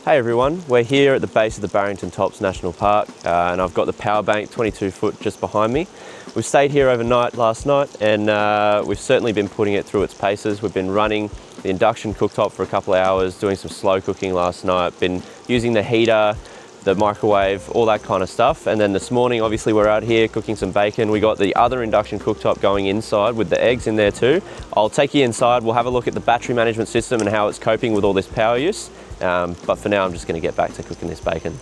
Hey everyone, we're here at the base of the Barrington Tops National Park and I've got the power bank 22 foot just behind me. We've stayed here overnight last night and we've certainly been putting it through its paces. We've been running the induction cooktop for a couple of hours, doing some slow cooking last night, been using the heater, the microwave, all that kind of stuff. And then this morning, obviously we're out here cooking some bacon. We got the other induction cooktop going inside with the eggs in there too. I'll take you inside, we'll have a look at the battery management system and how it's coping with all this power use. But for now, I'm just gonna get back to cooking this bacon.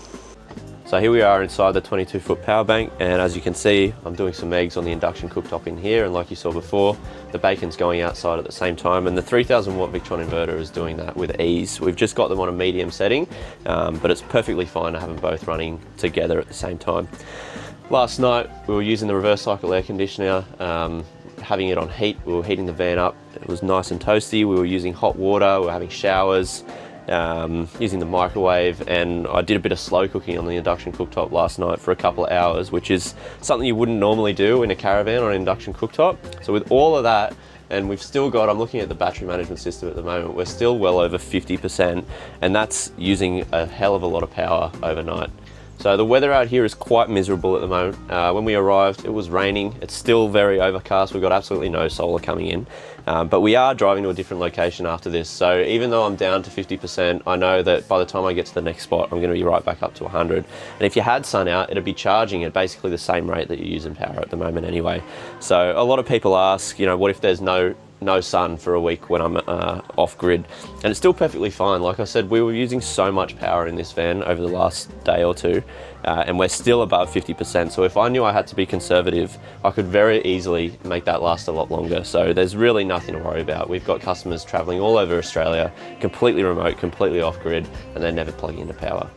So here we are inside the 22 foot power bank, and as you can see, I'm doing some eggs on the induction cooktop in here, and like you saw before, the bacon's going outside at the same time, and the 3000 watt Victron inverter is doing that with ease. We've just got them on a medium setting, but it's perfectly fine to have them both running together at the same time. Last night, we were using the reverse cycle air conditioner, having it on heat. We were heating the van up. It was nice and toasty. We were using hot water, we were having showers, using the microwave, and I did a bit of slow cooking on the induction cooktop last night for a couple of hours, which is something you wouldn't normally do in a Caravan on an induction cooktop. So with all of that, and we've still got, I'm looking at the battery management system at the moment, we're still well over 50%, and that's using a hell of a lot of power overnight. So the weather out here is quite miserable at the moment. When we arrived, it was raining. It's still very overcast. We've got absolutely no solar coming in, but we are driving to a different location after this. So even though I'm down to 50%, I know that by the time I get to the next spot, I'm gonna be right back up to 100. And if you had sun out, it'd be charging at basically the same rate that you use in power at the moment anyway. So a lot of people ask, you know, what if there's no sun for a week when I'm off grid? And it's still perfectly fine. Like I said, we were using so much power in this van over the last day or two, and we're still above 50%. So if I knew I had to be conservative, I could very easily make that last a lot longer. So there's really nothing to worry about. We've got customers traveling all over Australia, completely remote, completely off grid, and they're never plugging into power.